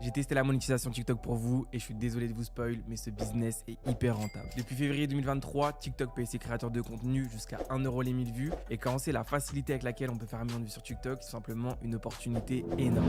J'ai testé la monétisation TikTok pour vous et je suis désolé de vous spoil, mais ce business est hyper rentable. Depuis février 2023, TikTok paye ses créateurs de contenu jusqu'à 1€ les 1000 vues et quand on sait la facilité avec laquelle on peut faire 1 million de vues sur TikTok, c'est simplement une opportunité énorme.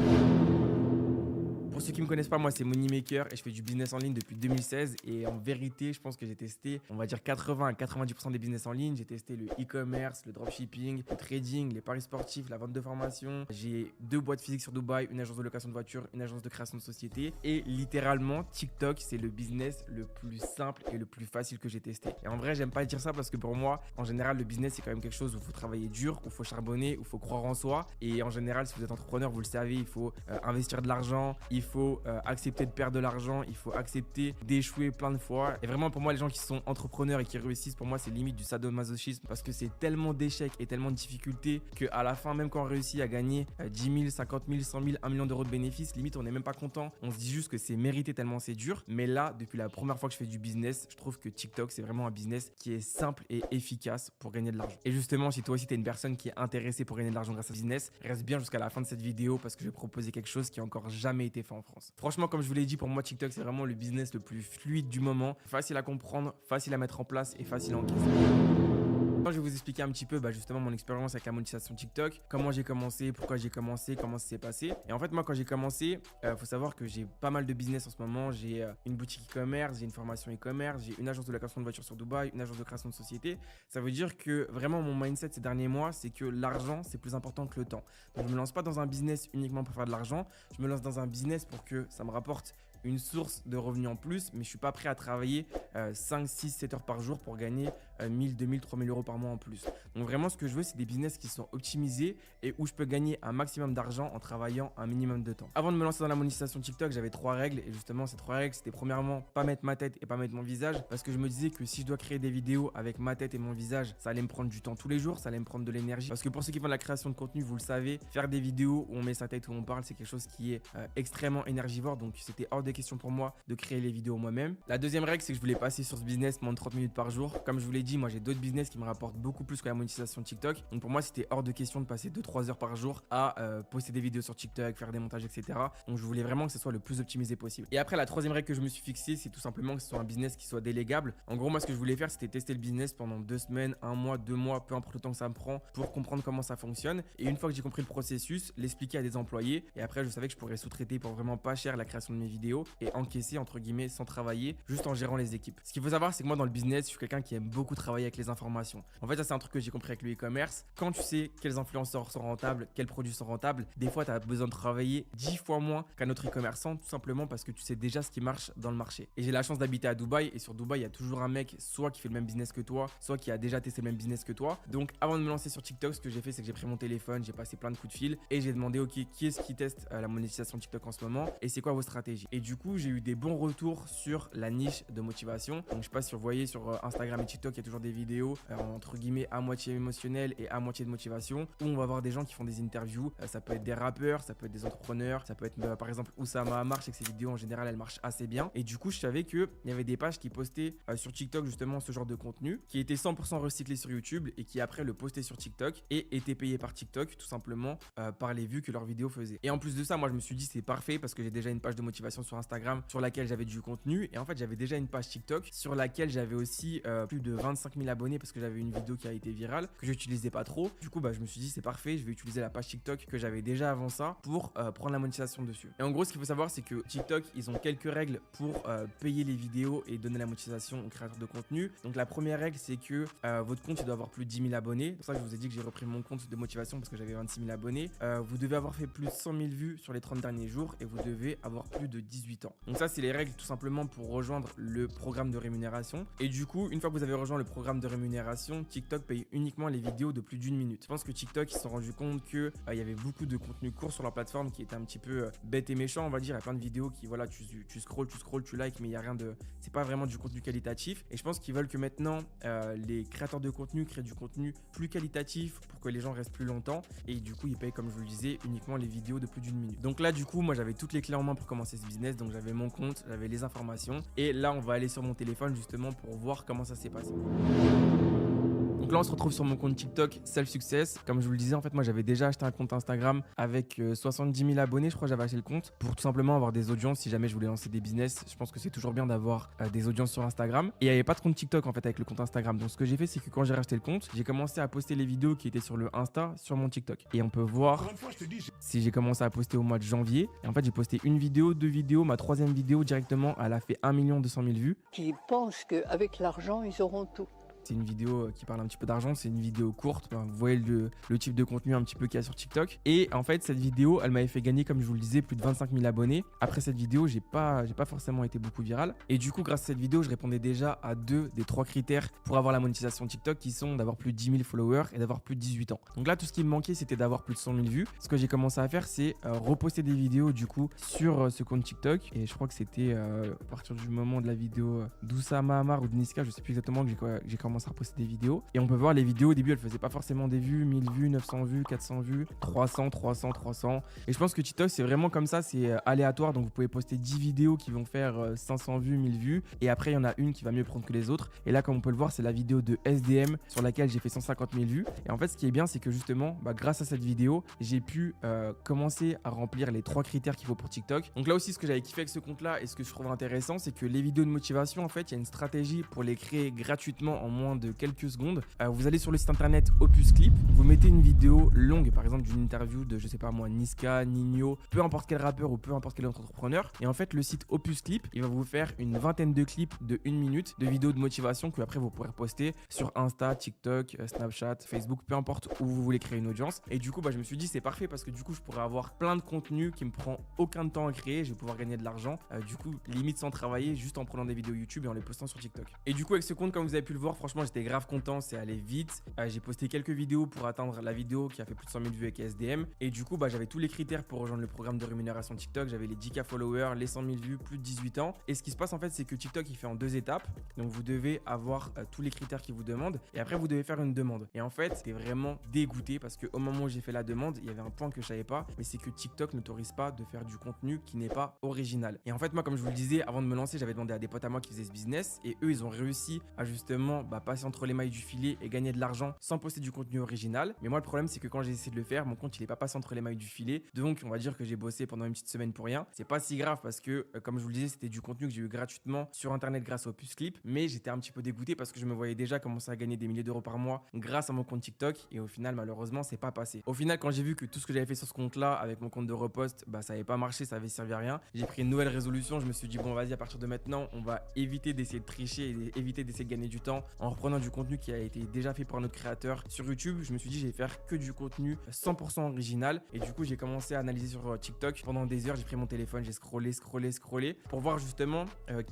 Pour ceux qui ne me connaissent pas, moi c'est Moneymaker et je fais du business en ligne depuis 2016 et en vérité, je pense que j'ai testé, on va dire 80 à 90% des business en ligne. J'ai testé le e-commerce, le dropshipping, le trading, les paris sportifs, la vente de formation. J'ai 2 boîtes physiques sur Dubaï, une agence de location de voiture, une agence de création de société et littéralement TikTok, c'est le business le plus simple et le plus facile que j'ai testé. Et en vrai, j'aime pas dire ça parce que pour moi, en général, le business c'est quand même quelque chose où il faut travailler dur, où il faut charbonner, où il faut croire en soi. Et en général, si vous êtes entrepreneur, vous le savez, il faut investir de l'argent, il faut accepter de perdre de l'argent, il faut accepter d'échouer plein de fois. Et vraiment, pour moi, les gens qui sont entrepreneurs et qui réussissent, pour moi, c'est limite du sadomasochisme parce que c'est tellement d'échecs et tellement de difficultés qu'à la fin, même quand on réussit à gagner 10 000, 50 000, 100 000, 1 million d'euros de bénéfices, limite, on n'est même pas content. On se dit juste que c'est mérité tellement c'est dur. Mais là, depuis la première fois que je fais du business, je trouve que TikTok, c'est vraiment un business qui est simple et efficace pour gagner de l'argent. Et justement, si toi aussi, tu es une personne qui est intéressée pour gagner de l'argent grâce à ce business, reste bien jusqu'à la fin de cette vidéo parce que je vais proposer quelque chose qui a encore jamais été fait en France. Franchement, comme je vous l'ai dit, pour moi, TikTok, c'est vraiment le business le plus fluide du moment. Facile à comprendre, facile à mettre en place et facile à encaisser. Je vais vous expliquer un petit peu justement mon expérience avec la monétisation TikTok, comment j'ai commencé, pourquoi j'ai commencé, comment ça s'est passé. Et en fait, moi, quand j'ai commencé, faut savoir que j'ai pas mal de business en ce moment. J'ai une boutique e-commerce, j'ai une formation e-commerce, j'ai une agence de location de voiture sur Dubaï, une agence de création de société. Ça veut dire que vraiment mon mindset ces derniers mois, c'est que l'argent, c'est plus important que le temps. Donc, je me lance pas dans un business uniquement pour faire de l'argent. Je me lance dans un business pour que ça me rapporte une source de revenus en plus, mais je suis pas prêt à travailler 5, 6, 7 heures par jour pour gagner 1000, 2000, 3000 euros par mois en plus. Donc vraiment, ce que je veux, c'est des business qui sont optimisés et où je peux gagner un maximum d'argent en travaillant un minimum de temps. Avant de me lancer dans la monétisation TikTok, j'avais 3 règles et justement, ces 3 règles, c'était premièrement, pas mettre ma tête et pas mettre mon visage parce que je me disais que si je dois créer des vidéos avec ma tête et mon visage, ça allait me prendre du temps tous les jours, ça allait me prendre de l'énergie. Parce que pour ceux qui font de la création de contenu, vous le savez, faire des vidéos où on met sa tête, où on parle, c'est quelque chose qui est extrêmement énergivore. Donc c'était hors de question pour moi de créer les vidéos moi-même. La deuxième règle, c'est que je voulais passer sur ce business moins de 30 minutes par jour. Comme je vous l'ai dit, moi j'ai d'autres business qui me rapportent beaucoup plus que la monétisation TikTok. Donc pour moi, c'était hors de question de passer 2-3 heures par jour à poster des vidéos sur TikTok, faire des montages, etc. Donc je voulais vraiment que ce soit le plus optimisé possible. Et après, la troisième règle que je me suis fixée, c'est tout simplement que ce soit un business qui soit délégable. En gros, moi, ce que je voulais faire, c'était tester le business pendant 2 semaines, 1 mois, 2 mois, peu importe le temps que ça me prend pour comprendre comment ça fonctionne. Et une fois que j'ai compris le processus, l'expliquer à des employés. Et après, je savais que je pourrais sous-traiter pour vraiment pas cher la création de mes vidéos et encaisser entre guillemets sans travailler, juste en gérant les équipes. Ce qu'il faut savoir, c'est que moi dans le business, je suis quelqu'un qui aime beaucoup travailler avec les informations. En fait, ça c'est un truc que j'ai compris avec le e-commerce. Quand tu sais quels influenceurs sont rentables, quels produits sont rentables, des fois tu as besoin de travailler 10 fois moins qu'un autre e-commerçant, tout simplement parce que tu sais déjà ce qui marche dans le marché. Et j'ai la chance d'habiter à Dubaï et sur Dubaï, il y a toujours un mec soit qui fait le même business que toi, soit qui a déjà testé le même business que toi. Donc avant de me lancer sur TikTok, ce que j'ai fait, c'est que j'ai pris mon téléphone, j'ai passé plein de coups de fil et j'ai demandé OK, qui est-ce qui teste la monétisation TikTok en ce moment et c'est quoi vos stratégies. Et du coup, j'ai eu des bons retours sur la niche de motivation. Donc je sais pas si vous voyez sur Instagram et TikTok, il y a toujours des vidéos entre guillemets à moitié émotionnelles et à moitié de motivation où on va voir des gens qui font des interviews. Ça peut être des rappeurs, ça peut être des entrepreneurs, ça peut être par exemple Oussama Hamar. Je sais que ces vidéos en général elles marchent assez bien. Et du coup, je savais qu'il y avait des pages qui postaient sur TikTok justement ce genre de contenu qui était 100% recyclé sur YouTube et qui après le postaient sur TikTok et étaient payés par TikTok tout simplement par les vues que leurs vidéos faisaient. Et en plus de ça, moi je me suis dit c'est parfait parce que j'ai déjà une page de motivation sur Instagram sur laquelle j'avais du contenu et en fait j'avais déjà une page TikTok sur laquelle j'avais aussi plus de 25 000 abonnés parce que j'avais une vidéo qui a été virale que j'utilisais pas trop. Du coup je me suis dit c'est parfait, je vais utiliser la page TikTok que j'avais déjà avant ça pour prendre la monétisation dessus. Et en gros ce qu'il faut savoir c'est que TikTok ils ont quelques règles pour payer les vidéos et donner la monétisation aux créateurs de contenu. Donc la première règle c'est que votre compte il doit avoir plus de 10 000 abonnés. C'est pour ça que je vous ai dit que j'ai repris mon compte de motivation parce que j'avais 26 000 abonnés. Vous devez avoir fait plus de 100 000 vues sur les 30 derniers jours et vous devez avoir plus de 18 ans. Donc ça c'est les règles tout simplement pour rejoindre le programme de rémunération. Et du coup, une fois que vous avez rejoint le programme de rémunération, TikTok paye uniquement les vidéos de plus d'1 minute. Je pense que TikTok, ils se sont rendus compte que il y avait beaucoup de contenu court sur leur plateforme qui était un petit peu bête et méchant, on va dire. Il y a plein de vidéos qui, voilà, tu scrolls, tu likes, mais il y a rien de... C'est pas vraiment du contenu qualitatif. Et je pense qu'ils veulent que maintenant, les créateurs de contenu créent du contenu plus qualitatif pour que les gens restent plus longtemps. Et du coup, ils payent, comme je vous le disais, uniquement les vidéos de plus d'1 minute. Donc là, du coup, moi, j'avais toutes les clés en main pour commencer ce business. Donc j'avais mon compte, j'avais les informations. Et là, on va aller sur mon téléphone justement pour voir comment ça s'est passé. Donc là, on se retrouve sur mon compte TikTok Self Success. Comme je vous le disais, en fait, moi, j'avais déjà acheté un compte Instagram avec 70 000 abonnés. Je crois que j'avais acheté le compte pour tout simplement avoir des audiences si jamais je voulais lancer des business. Je pense que c'est toujours bien d'avoir des audiences sur Instagram. Et il n'y avait pas de compte TikTok en fait avec le compte Instagram. Donc, ce que j'ai fait, c'est que quand j'ai racheté le compte, j'ai commencé à poster les vidéos qui étaient sur le Insta sur mon TikTok. Et on peut voir si j'ai commencé à poster au mois de janvier. Et en fait, j'ai posté une vidéo, deux vidéos. Ma troisième vidéo directement, elle a fait 1 200 000 vues. Qui pensent qu'avec l'argent, ils auront tout. C'est une vidéo qui parle un petit peu d'argent, c'est une vidéo courte. Enfin, vous voyez le type de contenu un petit peu qu'il y a sur TikTok. Et en fait, cette vidéo, elle m'avait fait gagner, comme je vous le disais, plus de 25 000 abonnés. Après cette vidéo, j'ai pas forcément été beaucoup viral. Et du coup, grâce à cette vidéo, je répondais déjà à 2 des 3 critères pour avoir la monétisation TikTok qui sont d'avoir plus de 10 000 followers et d'avoir plus de 18 ans. Donc là, tout ce qui me manquait, c'était d'avoir plus de 100 000 vues. Ce que j'ai commencé à faire, c'est reposter des vidéos du coup sur ce compte TikTok. Et je crois que c'était à partir du moment de la vidéo d'Oussa Mahamar ou de Niska, je sais plus exactement, que j'ai commencé à reposter des vidéos. Et on peut voir les vidéos au début, elles faisaient pas forcément des vues, 1000 vues, 900 vues, 400 vues, 300, 300, 300. Et je pense que TikTok, c'est vraiment comme ça, c'est aléatoire. Donc vous pouvez poster 10 vidéos qui vont faire 500 vues, 1000 vues. Et après, il y en a une qui va mieux prendre que les autres. Et là, comme on peut le voir, c'est la vidéo de SDM sur laquelle j'ai fait 150 000 vues. Et en fait, ce qui est bien, c'est que justement, grâce à cette vidéo, j'ai pu commencer à remplir les 3 critères qu'il faut pour TikTok. Donc là aussi, ce que j'avais kiffé avec ce compte-là et ce que je trouve intéressant, c'est que les vidéos de motivation, en fait, il y a une stratégie pour les créer gratuitement en moins de quelques secondes. Vous allez sur le site internet Opus Clip, vous mettez une vidéo longue, par exemple d'une interview de, je sais pas moi, Niska, Nino, peu importe quel rappeur ou peu importe quel autre entrepreneur. Et en fait, le site Opus Clip, il va vous faire une vingtaine de clips de 1 minute de vidéos de motivation que après vous pourrez poster sur Insta, TikTok, Snapchat, Facebook, peu importe où vous voulez créer une audience. Et du coup, je me suis dit c'est parfait parce que du coup, je pourrais avoir plein de contenu qui me prend aucun temps à créer. Je vais pouvoir gagner de l'argent, du coup, limite sans travailler, juste en prenant des vidéos YouTube et en les postant sur TikTok. Et du coup, avec ce compte, comme vous avez pu le voir, franchement, j'étais grave content. C'est allé vite. J'ai posté quelques vidéos pour atteindre la vidéo qui a fait plus de 100 000 vues avec SDM. Et du coup, j'avais tous les critères pour rejoindre le programme de rémunération TikTok. J'avais les 10K followers, les 100 000 vues, plus de 18 ans. Et ce qui se passe en fait, c'est que TikTok, il fait en 2 étapes. Donc, vous devez avoir tous les critères qu'il vous demande. Et après, vous devez faire une demande. Et en fait, j'étais vraiment dégoûté parce qu'au moment où j'ai fait la demande, il y avait un point que je savais pas. Mais c'est que TikTok n'autorise pas de faire du contenu qui n'est pas original. Et en fait, moi, comme je vous le disais, avant de me lancer, j'avais demandé à des potes à moi qui faisaient ce business. Et eux, ils ont réussi à justement passer entre les mailles du filet et gagner de l'argent sans poster du contenu original. Mais moi, le problème, c'est que quand j'ai essayé de le faire, mon compte, il est pas passé entre les mailles du filet. Donc, on va dire que j'ai bossé pendant une petite semaine pour rien. C'est pas si grave parce que, comme je vous le disais, c'était du contenu que j'ai eu gratuitement sur Internet grâce au Opus Clip. Mais j'étais un petit peu dégoûté parce que je me voyais déjà commencer à gagner des milliers d'euros par mois grâce à mon compte TikTok. Et au final, malheureusement, c'est pas passé. Au final, quand j'ai vu que tout ce que j'avais fait sur ce compte-là, avec mon compte de repost, ça avait pas marché, ça avait servi à rien. J'ai pris une nouvelle résolution. Je me suis dit, bon, vas-y, à partir de maintenant, on va éviter d'essayer de tricher et éviter d'essayer de gagner du temps en reprenant du contenu qui a été déjà fait par notre créateur sur YouTube. Je me suis dit, je vais faire que du contenu 100% original. Et du coup, j'ai commencé à analyser sur TikTok pendant des heures. J'ai pris mon téléphone, j'ai scrollé pour voir justement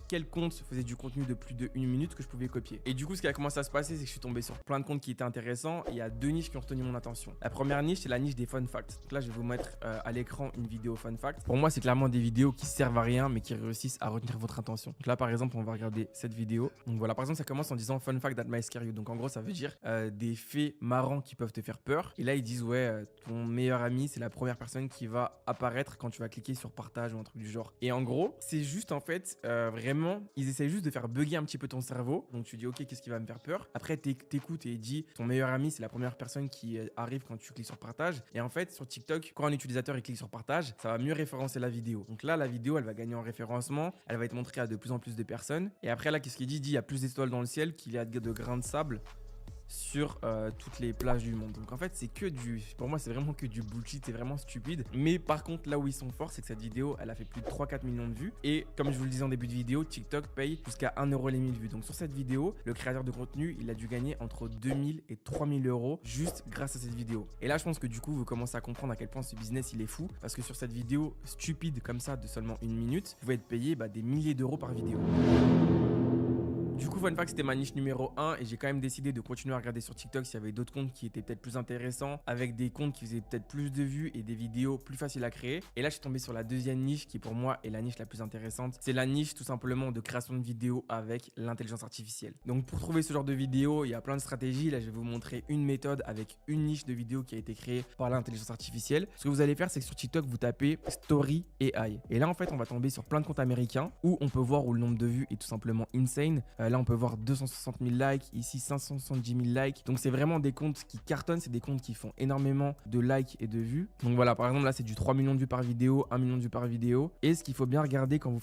quel compte faisait du contenu de plus de 1 minute que je pouvais copier. Et du coup, ce qui a commencé à se passer, c'est que je suis tombé sur plein de comptes qui étaient intéressants. Et il y a 2 niches qui ont retenu mon attention. La première niche, c'est la niche des fun facts. Donc là, je vais vous mettre à l'écran une vidéo fun fact. Pour moi, c'est clairement des vidéos qui servent à rien, mais qui réussissent à retenir votre attention. Donc là, par exemple, on va regarder cette vidéo. Donc voilà, par exemple, ça commence en disant fun fact that might scare you. Donc en gros, ça veut dire des faits marrants qui peuvent te faire peur. Et là, ils disent ouais, ton meilleur ami, c'est la première personne qui va apparaître quand tu vas cliquer sur partage ou un truc du genre. Et en gros, c'est juste en fait vraiment, ils essayent juste de faire bugger un petit peu ton cerveau. Donc tu dis ok, qu'est-ce qui va me faire peur? Après, t'écoutes et il dit ton meilleur ami, c'est la première personne qui arrive quand tu cliques sur partage. Et en fait, sur TikTok, quand un utilisateur il clique sur partage, ça va mieux référencer la vidéo. Donc là, la vidéo, elle va gagner en référencement, elle va être montrée à de plus en plus de personnes. Et après là, qu'est-ce qu'il dit? Il dit il y a plus d'étoiles dans le ciel qu'il y a de grains de sable sur toutes les plages du monde. Donc en fait, c'est que pour moi, c'est vraiment que du bullshit, c'est vraiment stupide. Mais par contre, là où ils sont forts, c'est que cette vidéo, elle a fait plus de 3-4 millions de vues. Et comme je vous le disais en début de vidéo, TikTok paye jusqu'à 1 euro les 1000 vues. Donc sur cette vidéo, le créateur de contenu, il a dû gagner entre 2000 et 3000 euros juste grâce à cette vidéo. Et là, je pense que du coup, vous commencez à comprendre à quel point ce business, il est fou. Parce que sur cette vidéo stupide comme ça, de seulement 1 minute, vous pouvez être payé des milliers d'euros par vidéo. Du coup, fun fact, c'était ma niche numéro 1 et j'ai quand même décidé de continuer à regarder sur TikTok s'il y avait d'autres comptes qui étaient peut-être plus intéressants, avec des comptes qui faisaient peut-être plus de vues et des vidéos plus faciles à créer. Et là, je suis tombé sur la deuxième niche qui pour moi est la niche la plus intéressante. C'est la niche tout simplement de création de vidéos avec l'intelligence artificielle. Donc pour trouver ce genre de vidéos, il y a plein de stratégies. Là, je vais vous montrer une méthode avec une niche de vidéos qui a été créée par l'intelligence artificielle. Ce que vous allez faire, c'est que sur TikTok, vous tapez Story AI. Et là, en fait, on va tomber sur plein de comptes américains où on peut voir où le nombre de vues est tout simplement insane. Là, on peut voir 260 000 likes, ici 570 000 likes. Donc c'est vraiment des comptes qui cartonnent, c'est des comptes qui font énormément de likes et de vues. Donc voilà, par exemple là c'est du 3 millions de vues par vidéo, 1 million de vues par vidéo. Et ce qu'il faut bien regarder quand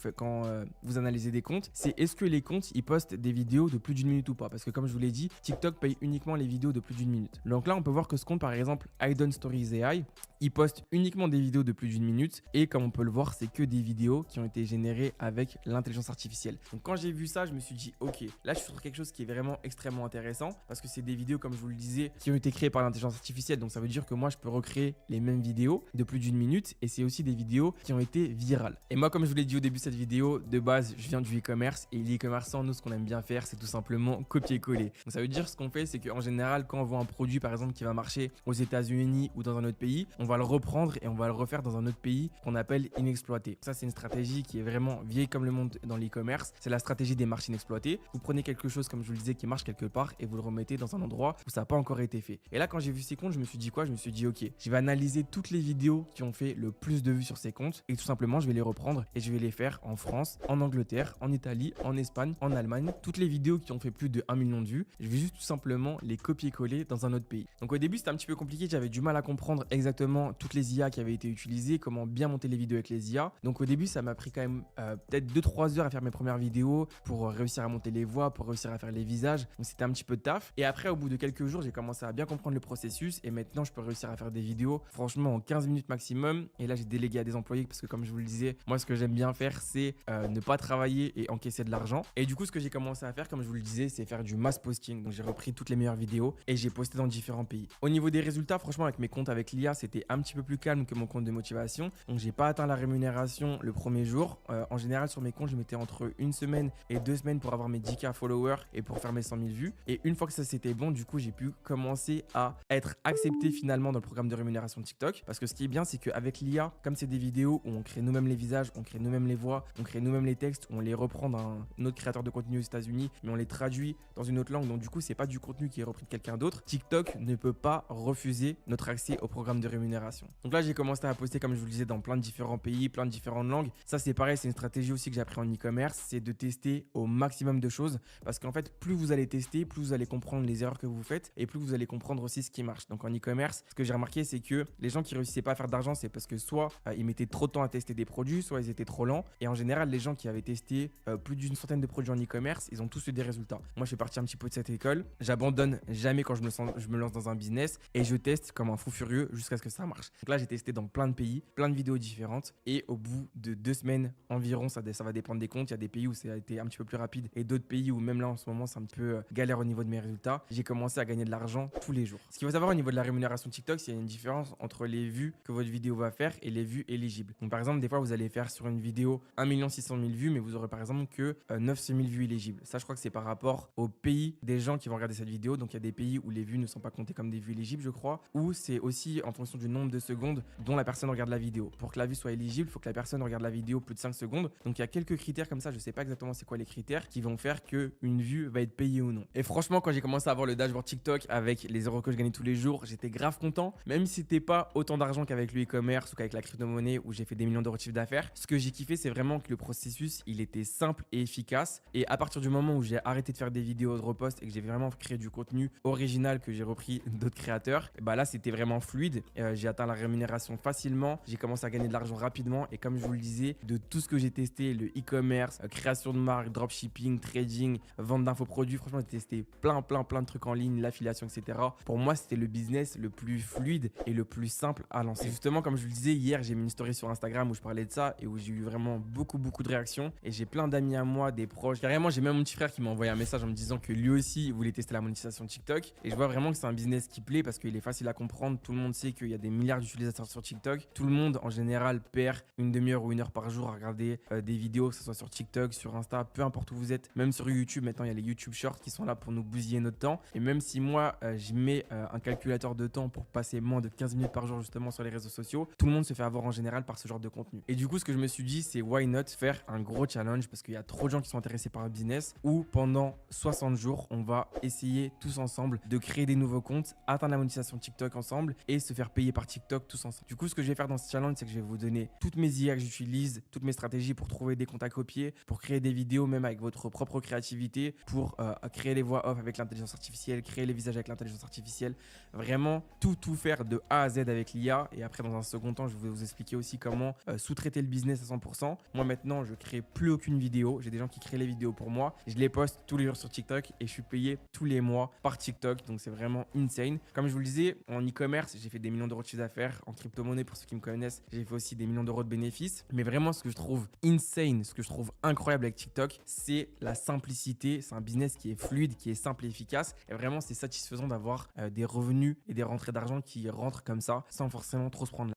vous analysez des comptes, c'est est-ce que les comptes ils postent des vidéos de plus d'une minute ou pas. Parce que comme je vous l'ai dit, TikTok paye uniquement les vidéos de plus d'une minute. Donc là on peut voir que ce compte par exemple Hidden Stories AI, il poste uniquement des vidéos de plus d'une minute et comme on peut le voir, c'est que des vidéos qui ont été générées avec l'intelligence artificielle. Donc quand j'ai vu ça, je me suis dit ok, là je suis sur quelque chose qui est vraiment extrêmement intéressant parce que c'est des vidéos comme je vous le disais qui ont été créées par l'intelligence artificielle. Donc ça veut dire que moi je peux recréer les mêmes vidéos de plus d'une minute et c'est aussi des vidéos qui ont été virales. Et moi comme je vous l'ai dit au début de cette vidéo, de base je viens du e-commerce et l'e-commerçant, nous ce qu'on aime bien faire c'est tout simplement copier-coller. Donc ça veut dire ce qu'on fait c'est qu'en général quand on voit un produit par exemple qui va marcher aux États-Unis ou dans un autre pays, on va le reprendre et on va le refaire dans un autre pays qu'on appelle inexploité. Ça c'est une stratégie qui est vraiment vieille comme le monde dans l'e-commerce. C'est la stratégie des marchés inexploités. Vous prenez quelque chose comme je vous le disais qui marche quelque part et vous le remettez dans un endroit où ça n'a pas encore été fait. Et là quand j'ai vu ces comptes, je me suis dit quoi? Je me suis dit ok, je vais analyser toutes les vidéos qui ont fait le plus de vues sur ces comptes et tout simplement je vais les reprendre et je vais les faire en France, en Angleterre, en Italie, en Espagne, en Allemagne. Toutes les vidéos qui ont fait plus de 1 million de vues, je vais juste tout simplement les copier-coller dans un autre pays. Donc au début c'était un petit peu compliqué, j'avais du mal à comprendre exactement toutes les IA qui avaient été utilisées, comment bien monter les vidéos avec les IA. Donc au début ça m'a pris quand même peut-être 2-3 heures à faire mes premières vidéos pour réussir à monter les voix, pour réussir à faire les visages. Donc c'était un petit peu de taf. Et après au bout de quelques jours j'ai commencé à bien comprendre le processus et maintenant je peux réussir à faire des vidéos franchement en 15 minutes maximum. Et là j'ai délégué à des employés parce que comme je vous le disais, moi ce que j'aime bien faire c'est ne pas travailler et encaisser de l'argent. Et du coup ce que j'ai commencé à faire comme je vous le disais c'est faire du mass posting. Donc j'ai repris toutes les meilleures vidéos et j'ai posté dans différents pays. Au niveau des résultats franchement avec mes comptes avec l'IA c'était un petit peu plus calme que mon compte de motivation. Donc j'ai pas atteint la rémunération le premier jour. En général sur mes comptes je mettais entre une semaine et 2 semaines pour avoir mes 10K followers et pour faire mes 100 000 vues. Et une fois que ça c'était bon, du coup j'ai pu commencer à être accepté finalement dans le programme de rémunération de TikTok. Parce que ce qui est bien c'est qu'avec l'IA, comme c'est des vidéos où on crée nous-mêmes les visages, on crée nous-mêmes les voix, on crée nous-mêmes les textes, on les reprend d'un autre créateur de contenu aux États-Unis, mais on les traduit dans une autre langue. Donc du coup c'est pas du contenu qui est repris de quelqu'un d'autre. TikTok ne peut pas refuser notre accès au programme de rémunération. Donc là j'ai commencé à poster comme je vous le disais dans plein de différents pays, plein de différentes langues. Ça c'est pareil, c'est une stratégie aussi que j'ai appris en e-commerce, c'est de tester au maximum de choses parce qu'en fait plus vous allez tester, plus vous allez comprendre les erreurs que vous faites et plus vous allez comprendre aussi ce qui marche. Donc en e-commerce, ce que j'ai remarqué c'est que les gens qui réussissaient pas à faire d'argent c'est parce que soit ils mettaient trop de temps à tester des produits, soit ils étaient trop lents et en général les gens qui avaient testé plus d'une centaine de produits en e-commerce, ils ont tous eu des résultats. Moi je fais partie un petit peu de cette école, j'abandonne jamais quand je me lance dans un business et je teste comme un fou furieux jusqu'à ce que ça marche. Donc là j'ai testé dans plein de pays, plein de vidéos différentes et au bout de 2 semaines environ, ça va dépendre des comptes, il y a des pays où ça a été un petit peu plus rapide et d'autres pays où même là en ce moment c'est un petit peu galère au niveau de mes résultats. J'ai commencé à gagner de l'argent tous les jours. Ce qu'il faut savoir au niveau de la rémunération TikTok, c'est qu'il y a une différence entre les vues que votre vidéo va faire et les vues éligibles. Donc par exemple des fois vous allez faire sur une vidéo 1 600 000 vues mais vous aurez par exemple que 900 000 vues éligibles. Ça je crois que c'est par rapport au pays des gens qui vont regarder cette vidéo. Donc il y a des pays où les vues ne sont pas comptées comme des vues éligibles je crois, ou c'est aussi en fonction du nombre de secondes dont la personne regarde la vidéo. Pour que la vue soit éligible, il faut que la personne regarde la vidéo plus de 5 secondes. Donc il y a quelques critères comme ça, je sais pas exactement c'est quoi les critères qui vont faire que une vue va être payée ou non. Et franchement quand j'ai commencé à voir le dashboard TikTok avec les euros que je gagnais tous les jours, j'étais grave content, même si c'était pas autant d'argent qu'avec le e-commerce ou qu'avec la crypto-monnaie où j'ai fait des millions d'euros de chiffre d'affaires. Ce que j'ai kiffé c'est vraiment que le processus il était simple et efficace et à partir du moment où j'ai arrêté de faire des vidéos de repost et que j'ai vraiment créé du contenu original que j'ai repris d'autres créateurs, et bah là c'était vraiment fluide. J'ai atteint la rémunération facilement, j'ai commencé à gagner de l'argent rapidement et comme je vous le disais, de tout ce que j'ai testé, le e-commerce, création de marque, dropshipping, trading, vente d'infoproduits, franchement j'ai testé plein de trucs en ligne, l'affiliation, etc. Pour moi c'était le business le plus fluide et le plus simple à lancer. Et justement comme je vous le disais, hier j'ai mis une story sur Instagram où je parlais de ça et où j'ai eu vraiment beaucoup de réactions et j'ai plein d'amis à moi, des proches. Carrément j'ai même mon petit frère qui m'a envoyé un message en me disant que lui aussi voulait tester la monétisation TikTok et je vois vraiment que c'est un business qui plaît parce qu'il est facile à comprendre. Tout le monde sait qu'il y a des milliards d'utilisateurs sur TikTok. Tout le monde en général perd une demi-heure ou 1 heure par jour à regarder des vidéos, que ce soit sur TikTok, sur Insta, peu importe où vous êtes. Même sur YouTube, maintenant il y a les YouTube Shorts qui sont là pour nous bousiller notre temps. Et même si moi je mets un calculateur de temps pour passer moins de 15 minutes par jour justement sur les réseaux sociaux, tout le monde se fait avoir en général par ce genre de contenu. Et du coup ce que je me suis dit c'est why not faire un gros challenge parce qu'il y a trop de gens qui sont intéressés par le business où pendant 60 jours on va essayer tous ensemble de créer des nouveaux comptes, atteindre la monétisation TikTok ensemble et se faire payer par TikTok tous ensemble. Du coup ce que je vais faire dans ce challenge c'est que je vais vous donner toutes mes IA que j'utilise, toutes mes stratégies pour trouver des comptes à copier, pour créer des vidéos même avec votre propre micro-créativité pour créer les voix off avec l'intelligence artificielle, créer les visages avec l'intelligence artificielle. Vraiment, tout faire de A à Z avec l'IA. Et après, dans un second temps, je vais vous expliquer aussi comment sous-traiter le business à 100%. Moi, maintenant, je crée plus aucune vidéo. J'ai des gens qui créent les vidéos pour moi. Je les poste tous les jours sur TikTok et je suis payé tous les mois par TikTok. Donc, c'est vraiment insane. Comme je vous le disais, en e-commerce, j'ai fait des millions d'euros de chiffre d'affaires. En crypto-monnaie, pour ceux qui me connaissent, j'ai fait aussi des millions d'euros de bénéfices. Mais vraiment, ce que je trouve insane, ce que je trouve incroyable avec TikTok, c'est la simplicité. C'est un business qui est fluide, qui est simple et efficace. Et vraiment, c'est satisfaisant d'avoir des revenus et des rentrées d'argent qui rentrent comme ça, sans forcément trop se prendre la